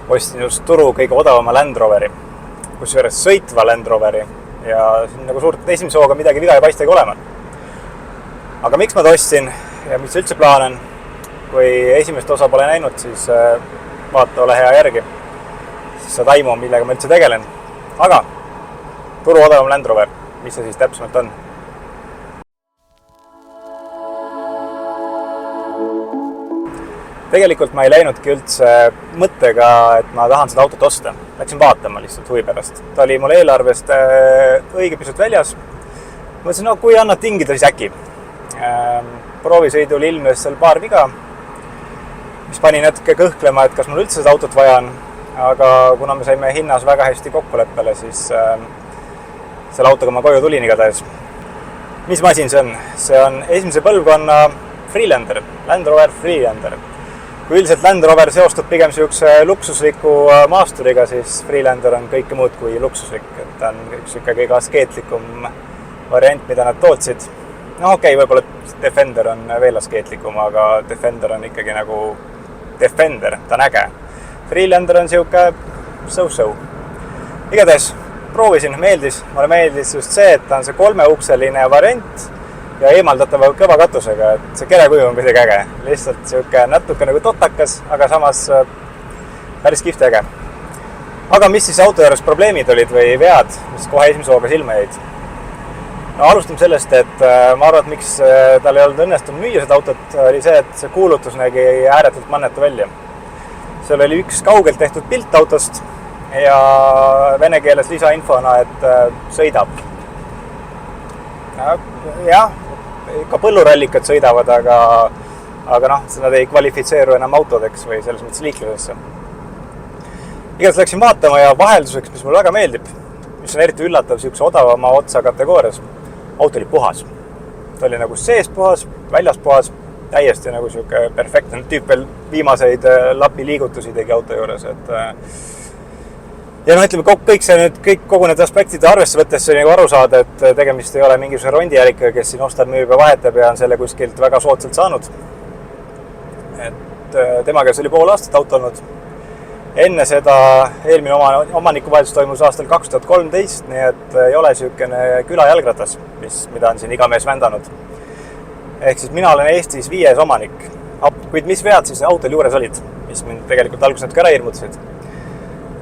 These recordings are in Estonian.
ostsin just turu kõige odavama Land Roveri, kusjuures sõitva Land Roveri ja siin nagu suurt esimese hooga midagi viga ei paistagi olema. Aga miks ma ta ostsin ja mis üldse plaan on? Kui esimest osa pole näinud, siis vaata, ole hea järgi. Siis saad aimu, millega ma üldse tegelen. Aga turu odavam Land Rover, mis see siis täpsemalt on? Tegelikult ma ei läinudki üldse mõttega, et ma tahan seda autot osta. Läksin vaatama lihtsalt huvi pärast. Ta oli mul eelarvest õige pisut väljas. Mõtlesin, no kui annad tingida, siis äkki. Proovisõidul ilmnes seal paar viga, mis pani natuke kõhklema, et kas mul üldse seda autot vaja on. Aga kuna me saime hinnas väga hästi kokkuleppele, siis selle autoga ma koju tulin igatahes. Mis masin see on? See on esimese põlvkonna Freelander, Land Rover Freelander. Kui üldiselt Land Rover seostub pigem siukse luksusliku maasturiga, siis Freelander on kõike muud kui luksuslik. Ta on üks kõige askeetlikum variant, mida nad tootsid. No okei, võib-olla Defender on veel askeetlikum, aga Defender on ikkagi nagu Defender, ta on äge. Freelander on siuke so-so. Igatahes proovisin, meeldis. Mulle meeldis just see, et ta on see 3-ukseline variant ja eemaldatava kõva katusega, et see kerekuju on kuidagi äge. Lihtsalt siuke natuke nagu totakas, aga samas päris kihvt äge. Aga mis siis auto juures probleemid olid või vead, mis kohe esimese hooga silma jäid? No alustame sellest, et ma arvan, et miks tal ei olnud õnnestunud müüa seda autot, oli see, et see kuulutus nägi ääretult mannetu välja. Seal oli üks kaugelt tehtud pilt autost ja vene keeles lisainfona, et sõidab. Jah, ka põllurallikad sõidavad, aga noh, nad ei kvalifitseeru enam autodeks või selles mõttes liiklusesse. Igatahes läksin vaatama ja vahelduseks, mis mulle väga meeldib, mis on eriti üllatav siukse odavama otsa kategoorias, auto oli puhas. Ta oli nagu sees puhas, väljas puhas, täiesti nagu siuke perfektne tüüp veel viimaseid lapi liigutusi tegi auto juures. Ja no ütleme, kogu need aspektid arvesse võttes oli nagu aru saada, et tegemist ei ole mingisuguse rondijärikaga, kes siin ostab, müüb ja vahetab ja on selle kuskilt väga soodsalt saanud. Et tema käes oli pool aastat auto olnud. Enne seda eelmine omanikuvahetus toimus aastal 2013, nii et ei ole siukene külajalgratas, mida on siin iga mees vändanud. Ehk siis mina olen Eestis 5. omanik. Kuid mis vead siis autol juures olid, mis mind tegelikult alguses natuke ära hirmutasid?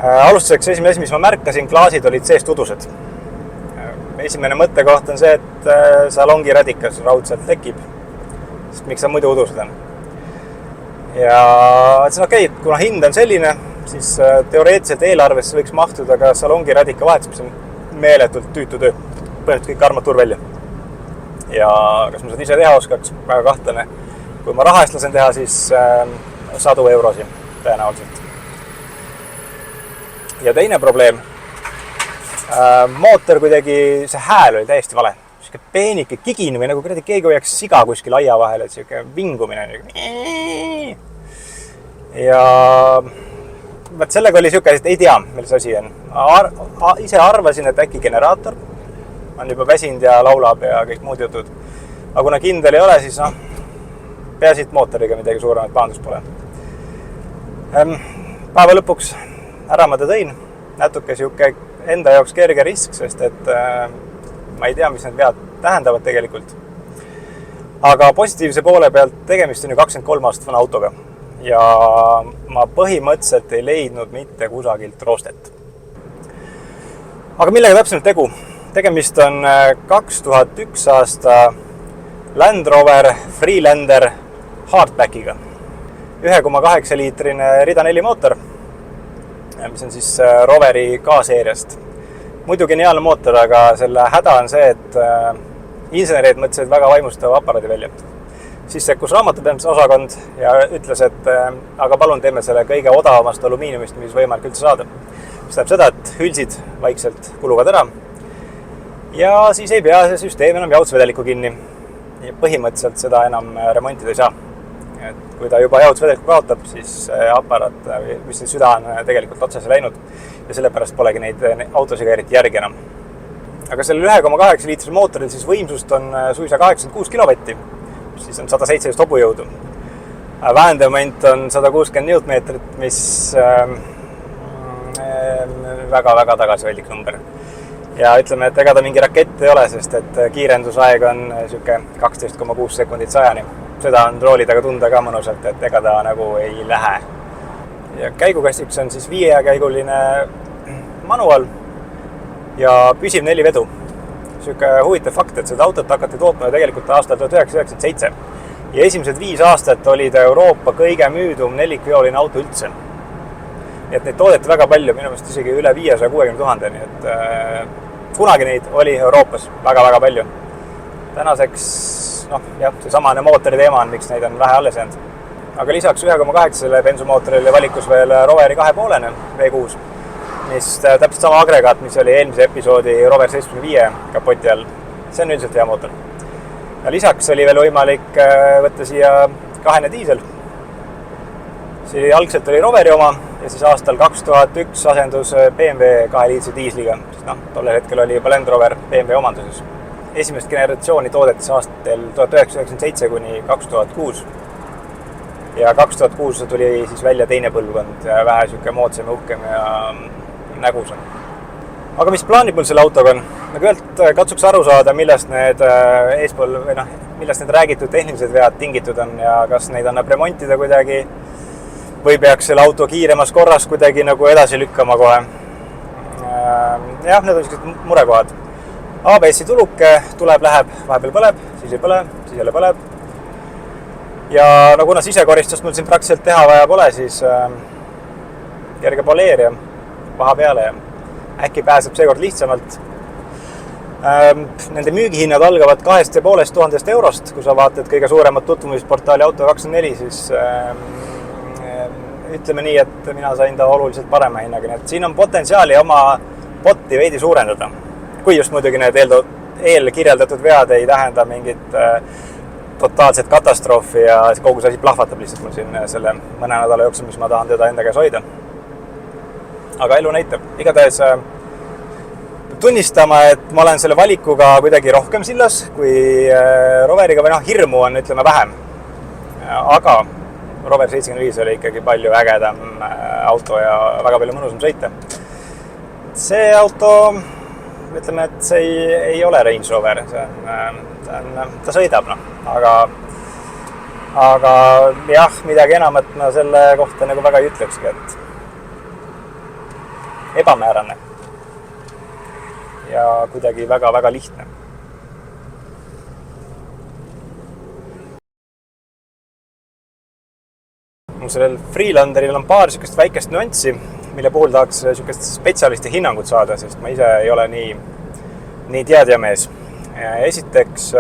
Alustuseks esimene asi, mis ma märkasin, klaasid olid seest udused. Esimene mõttekoht on see, et salongi radikas raudselt tekib, sest miks sa muidu udused on. Ja ütlesin, okei, kuna hind on selline, siis teoreetiliselt eelarvesse võiks mahtuda ka salongi radika vahetus, mis on meeletult tüütu töö. Põhimõtteliselt kõik armatuur välja. Ja kas ma seda ise teha oskaks, väga kahtlane. Kui ma raha eest lasen teha, siis 100 eurosi tõenäoliselt. Ja teine probleem, mootor kuidagi, see hääl oli täiesti vale. Siuke peenike kigin või nagu keegi hoiaks siga kuskil aia vahel, et siuke vingumine. Ja sellega oli siuke, et ei tea, milles asi on. Ise arvasin, et äkki generaator on juba väsinud ja laulab ja kõik muud jutud. Aga kuna kindel ei ole, siis peasid mootoriga midagi suuremat paandust pole. Päeva lõpuks ära ma ta tõin. Natuke siuke enda jaoks kerge risk, sest et ma ei tea, mis need vead tähendavad tegelikult. Aga positiivse poole pealt tegemist on ju 23 aastat vana autoga. Ja ma põhimõtteliselt ei leidnud mitte kusagilt roostet. Aga millega täpsemalt tegu? Tegemist on 2001 aasta Land Rover Freelander Hardbackiga. 1,8 liitrine rida 4 mootor, mis on siis Roveri K-seeriast. Muidu geniaalne mootor, aga selle häda on see, et insenerid mõtlesid väga vaimustava aparaadi välja. Siis sekkus raamatupidamise osakond ja ütles, et aga palun teeme selle kõige odavamast alumiiniumist, mis võimalik üldse saada. Mis tähendab seda, et hülsid vaikselt kuluvad ära ja siis ei pea see süsteem enam jahutusvedeliku kinni. Ja põhimõtteliselt seda enam remontida ei saa. Et kui ta juba jahutusvedeliku kaotab, siis aparaat, mis süda on tegelikult otsese läinud ja sellepärast polegi neid autosiga eriti järgi enam. Aga sellel 1,8 liitrise mootoril siis võimsust on suisa 86 kilovatti, siis on 117 hobujõudu. Väändemoment on 160 newtonmeetrit, mis väga-väga tagasihoidlik number. Ja ütleme, et ega ta mingi rakett ei ole, sest et kiirendusaeg on siuke 12,6 sekundit 100-ni. Seda on rooli taga tunda ka mõnusalt, et ega ta nagu ei lähe. Ja käigukastiks on siis 5-käiguline manual ja püsiv 4 vedu. Siuke huvitav fakt, et seda autot hakati tootma tegelikult aastal 1997. Ja esimesed 5 aastat oli ta Euroopa kõige müüdum nelikveoline auto üldse. Et neid toodeti väga palju, minu meelest isegi üle 560 000, nii et kunagi neid oli Euroopas väga-väga palju. Tänaseks, see samane mootori teema on, miks neid on vähe alles jäänud. Aga lisaks 1,8 bensumootorile valikus veel Roveri 2,5 V6, mis täpselt sama agregaat, mis oli eelmise episoodi Rover 75 kapoti all. See on üldiselt hea mootor. Ja lisaks oli veel võimalik võtta siia 2 diisel. See algselt oli Roveri oma ja siis aastal 2001 asendus BMW 2-liitrise diisliga. Tollel hetkel oli juba Land Rover BMW omanduses. Esimest generatsiooni toodetis aastatel 1997 kuni 2006. Ja 2006 tuli siis välja teine põlvkond ja vähe siuke moodsam ja uhkem ja nägusam. Aga mis plaanib mul selle autoga on? Kõigepealt katsuks aru saada, millest need eespool või millest need räägitud tehnilised vead tingitud on ja kas neid annab remontida kuidagi või peaks selle auto kiiremas korras kuidagi nagu edasi lükkama kohe. Need on sellised murekohad. ABS-i tuluke tuleb, läheb, vahepeal põleb, siis ei põle, siis jälle põleb. Ja kuna sisekoristust mul siin praktiliselt teha vaja pole, siis kerge poleer ja paha peale ja äkki pääseb seekord lihtsamalt. Nende müügihinnad algavad 2500 eurost, kui sa vaatad kõige suuremat tutvumisportaali Auto24, siis ütleme nii, et mina sain ta oluliselt parema hinnaga. Nii et siin on potentsiaali oma potti veidi suurendada. Kui just muidugi need eelkirjeldatud vead ei tähenda mingit totaalset katastroofi ja kogu see asi plahvatab lihtsalt mul siin selle mõne nädala jooksul, mis ma tahan teda enda käes hoida. Aga elu näitab. Igatahes tunnistama, et ma olen selle valikuga kuidagi rohkem sillas kui Roveriga või hirmu on, ütleme, vähem. Aga Rover 75 oli ikkagi palju ägedam auto ja väga palju mõnusam sõita. See auto, ütleme, et see ei ole Range Rover, ta sõidab, aga jah, midagi enamat ma selle kohta nagu väga ei ütlekski, et ebamäärane ja kuidagi väga-väga lihtne. Sellel Freelanderil on paar siukest väikest nüanssi, mille puhul tahaks siukest spetsialisti hinnangut saada, sest ma ise ei ole nii teadjamees. Esiteks,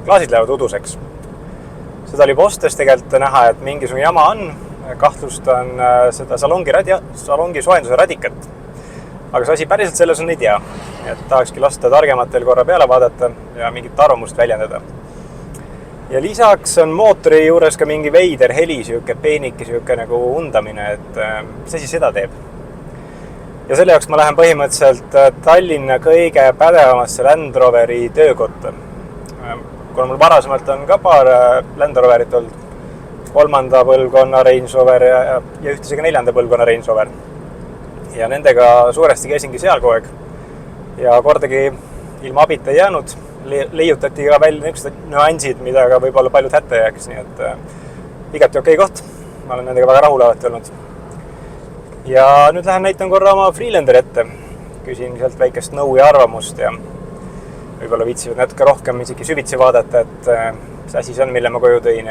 klaasid lähevad uduseks. Seda oli postes tegelikult näha, et mingisugune jama on. Kahtlustan seda salongi soojenduse radikat. Aga see asi päriselt selles on ei tea. Et tahakski lasta targematel korra peale vaadata ja mingit arvamust väljendada. Ja lisaks on mootori juures ka mingi veider heli, siuke peenike, siuke nagu undamine, et mis asi seda teeb. Ja selle jaoks ma lähen põhimõtteliselt Tallinna kõige pädevamasse Land Roveri töökotta. Kuna mul varasemalt on ka paar Land Roverit olnud, 3. põlvkonna Range Rover ja ühtisega 4. põlvkonna Range Rover. Ja nendega suuresti käisingi seal kogu aeg. Ja kordagi ilma abita ei jäänud. Leiutati ka välja niisugused nüansid, mida ka võib-olla paljud hätta jääks, nii et igati okei koht. Ma olen nendega väga rahul alati olnud. Ja nüüd lähen näitan korra oma Freelanderi ette. Küsin sealt väikest nõu ja arvamust ja võib-olla viitsivad natuke rohkem isegi süvitsi vaadata, et mis asi see on, mille ma koju tõin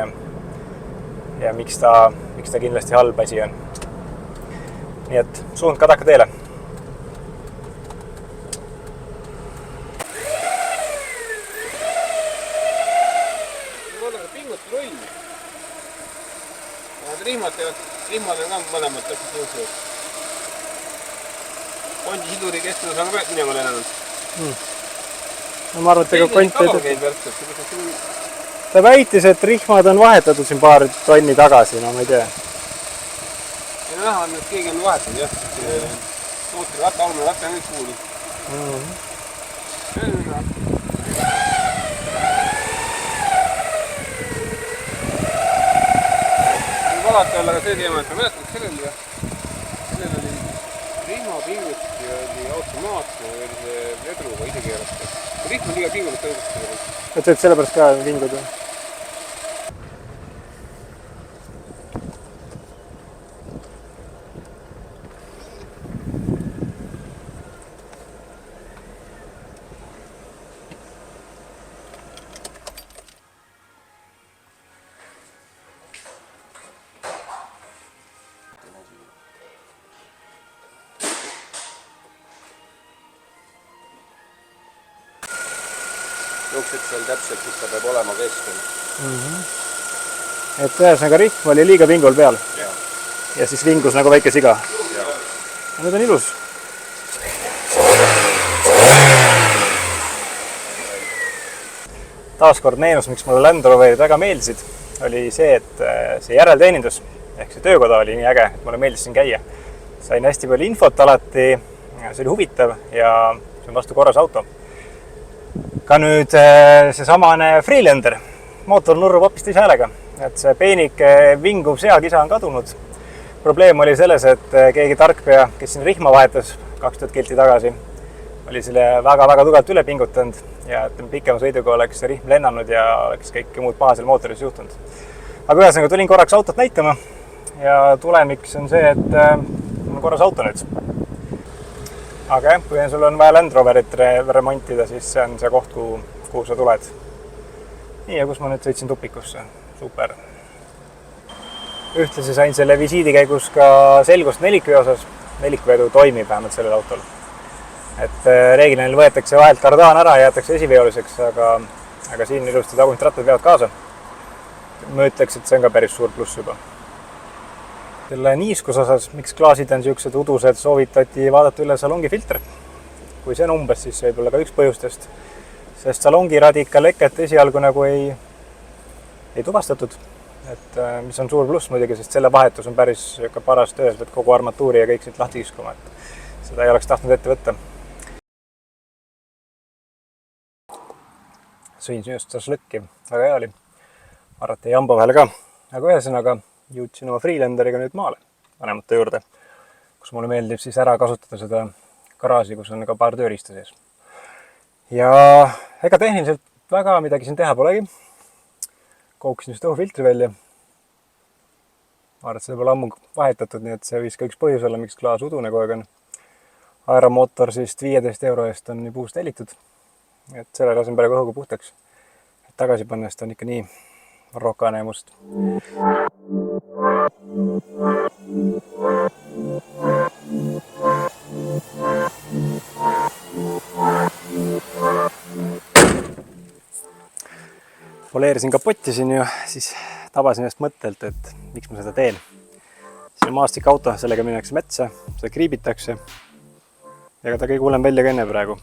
ja miks ta kindlasti halb asi on. Nii et suund Kadaka teele. Rihmad on ka mõlemad täpselt tõusud. Kondi siduri kestus on ka minema lennanud. No ma arvan, et ega kont ta väitis, et rihmad on vahetatud siin paar tonni tagasi, no ma ei tea. Ja näha on, et keegi on vahetanud, jah. Tootri alumine ratta on nüüd kuuli. Vaadata olla ka see teema, et ma mäletan, et sellel oli rihmapingusti oli automaatne, oli see vedruga ise keerata. Rihm on liiga pingunud tõusust. Et võib sellepärast ka vinguda. Jooksed seal täpselt, kus ta peab olema keskel. Et ühesõnaga rihm oli liiga pingul peal. Ja siis vingus nagu väike siga. Nüüd on ilus. Taaskord meenus, miks mulle Land Roverid väga meeldisid, oli see, et see järelteenindus ehk see töökoda oli nii äge, et mulle meeldis siin käia. Sain hästi palju infot alati, see oli huvitav ja see on vastu korras auto. Ka nüüd see samane Freelander, mootor nurrub hoopis teise häälega, et see peenik vinguv seakisa on kadunud. Probleem oli selles, et keegi tarkpea, kes siin rihma vahetas 2000 kilti tagasi, oli selle väga-väga tugevalt üle pingutanud ja pikema sõiduga oleks see rihm lennanud ja oleks kõik muud paha seal mootoris juhtunud. Aga ühesõnaga tulin korraks autot näitama ja tulemiks on see, et on korras auto nüüd. Aga jah, kui sul on vaja Land Roverit remontida, siis see on see koht, kuhu sa tuled. Nii, ja kus ma nüüd sõitsin tupikusse. Super. Ühtlasi sain selle visiidi käigus ka selgust nelikvee osas. Nelikveedu toimib vähemalt sellel autol. Et reeglina võetakse vahelt kardaan ära ja jätakse esiveoliseks, aga siin ilusti tagumist rattad veavad kaasa. Ma ütleks, et see on ka päris suur pluss juba. Selle niiskus osas, miks klaasid on sellised udused, soovitati vaadata üle salongi filter. Kui see on umbes, siis võib olla ka üks põhjustest, sest salongi radikalleket esialgu nagu ei tuvastatud, et mis on suur pluss muidugi, sest selle vahetus on päris paras töös, et kogu armatuuri ja kõik siit lahti kiskuma, et seda ei oleks tahtnud ette võtta. Sõin just šašlõkki, väga hea oli. Arvati jamba vahel ka, aga ühesõnaga jõudsin oma Freelanderiga nüüd maale vanemate juurde, kus mulle meeldib siis ära kasutada seda garaaži, kus on ka paar tööriista sees. Ja ega tehniliselt väga midagi siin teha polegi. Kouksin just õhufiltri välja. Ma arvan, et seda pole ammu vahetatud, nii et see võis ka üks põhjus olla, miks klaas udune kogu aeg on. Aeromootor siis 15 € eest on puust tellitud. Et selle lasen praegu õhuga puhtaks. Et tagasi pannest on ikka nii rokane ja must. Poleerisin kapotti siin ja siis tabasin ennast mõttelt, et miks ma seda teen. See on maastik auto, sellega minnakse metsa, seda kriibitakse. Ja ta kõige hullem välja ka enne praegu.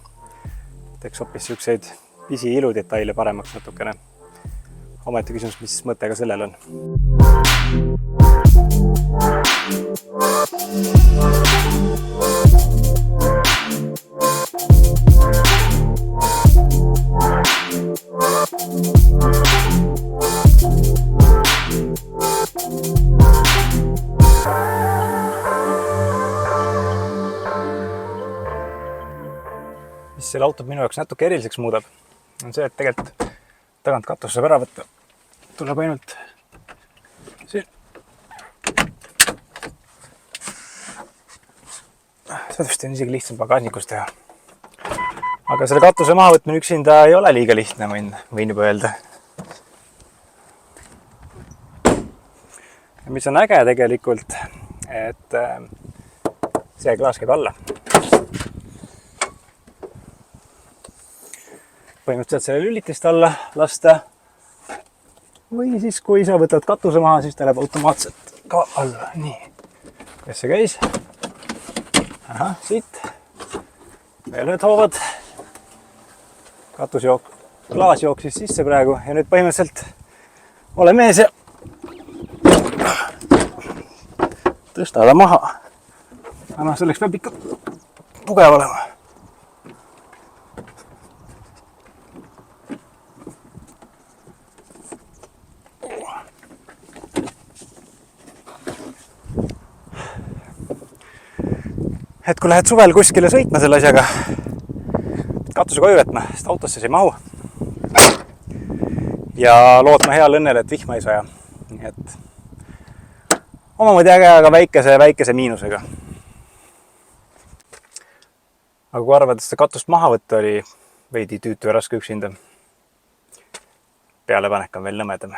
Teeks hoopis selliseid pisi iludetaile paremaks natukene. Ometi küsimus, mis mõttega sellel on. Mis selle autot minu jaoks natuke eriliseks muudab, on see, et tegelikult tagant katus saab ära võtta. Tuleb ainult siin. Seda vist on isegi lihtsam pagasnikus teha. Aga selle katuse maha võtmine üksinda ei ole liiga lihtne, võin juba öelda. Ja mis on äge tegelikult, et see klaas käib alla. Põhimõtteliselt selle lülitist alla lasta. Või siis, kui sa võtad katuse maha, siis ta läheb automaatselt ka alla. Nii. Kes see käis? Aha, siit. Veel need hoovad. Klaas jooksis sisse praegu ja nüüd põhimõtteliselt ole mees ja tõsta ta maha. Aga selleks peab ikka tugev olema. et kui lähed suvel kuskile sõitma selle asjaga, katuse koju võtma, sest autosse see ei mahu. Ja lootma heal õnnele, et vihma ei saja. Nii et omamoodi äge, aga väikese miinusega. Aga kui arvad, et seda katust maha võtta oli veidi tüütu ja raske üksinda, pealepanek on veel nõmedam.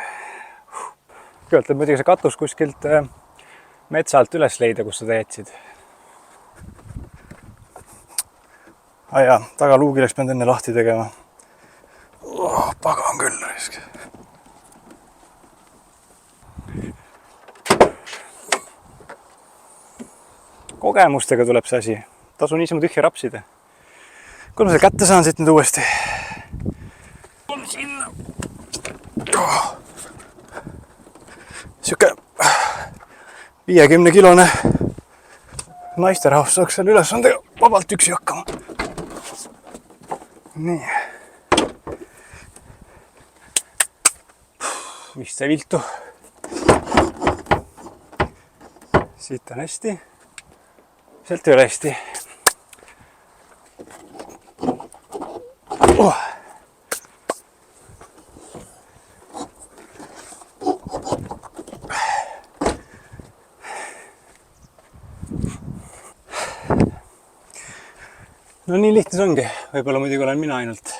Kõigepealt on muidugi see katus kuskilt metsalt üles leida, kus seda jätsid. Jaa, tagaluugi oleks pidanud enne lahti tegema. Pagan küll risk. Kogemustega tuleb see asi. Tasu niisama tühja rapsida. Kui ma selle kätte saan siit nüüd uuesti. On sinna. Siuke 50-kilone naisterahvas saaks selle ülesandega vabalt üksi hakkama. Nii. Vist see viltu. Siit on hästi. Sealt ei ole hästi. No nii lihtne see ongi. Võib-olla muidugi olen mina ainult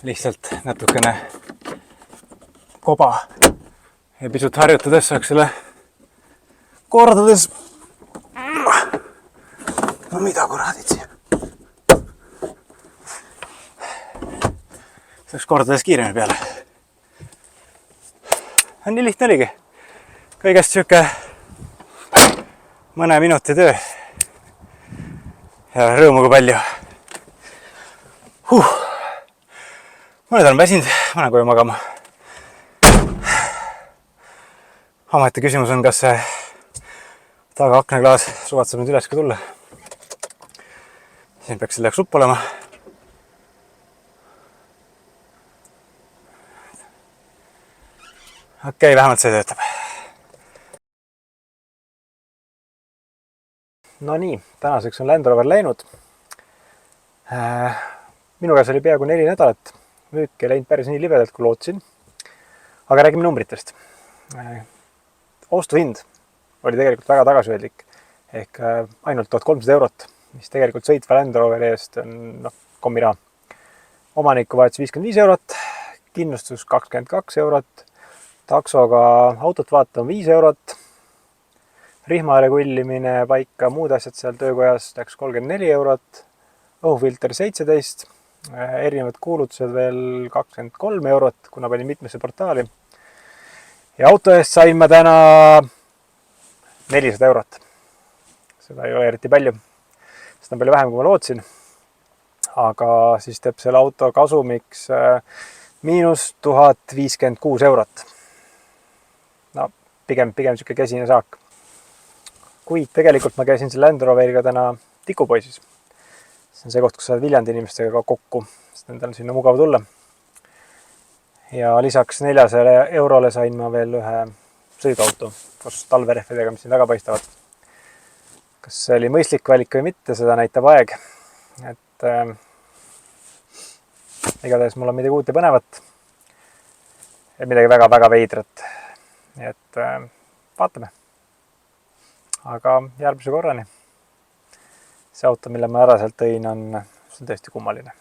lihtsalt natukene koba ja pisut harjutades saaks selle kordades. No mida kuradid siia? Saaks kordades kiiremini peale. Nii lihtne oligi. Kõigest siuke mõne minuti töö. Ja rõõmu kui palju. Ma nüüd olen väsinud, ma olen koju magama. Ometi küsimus on, kas see taga aknaklaas suvatseb nüüd üles ka tulla. Siin peaks selle jaoks upp olema. Okei, vähemalt see töötab. No nii, tänaseks on Land Rover läinud. Minu käes oli peaaegu 4 nädalat. Müük ei läinud päris nii libedalt, kui lootsin. Aga räägime numbritest. Ostuhind oli tegelikult väga tagasihoidlik. Ehk ainult 1300 eurot, mis tegelikult sõitva Land Roveri eest on kommiraha. Omaniku vahetus 55 eurot, kindlustus 22 eurot, taksoga autot vaata on 5 eurot. Rihmale kullimine paika, muud asjad seal töökojas läks 34 eurot, õhufilter 17, erinevad kuulutused veel 23 eurot, kuna panin mitmesse portaali. Ja auto eest sain ma täna 400 eurot. Seda ei ole eriti palju. Seda on palju vähem, kui ma lootsin. Aga siis teeb selle auto kasumiks miinus 1056 eurot. No, pigem siuke käsine saak. Kuid tegelikult ma käisin selle Land Roveriga täna Tikupoisis. See on see koht, kus saad Viljandi inimestega ka kokku, sest nendel on sinna mugav tulla. Ja lisaks 400 eurole sain ma veel ühe sõiduauto koos talverehvidega, mis siin taga paistavad. Kas see oli mõistlik valik või mitte, seda näitab aeg. Et igatahes mul on midagi uut ja põnevat. Ja midagi väga veidrat. Nii et vaatame. Aga järgmise korrani. See auto, mille ma ära sealt tõin, on tõesti kummaline.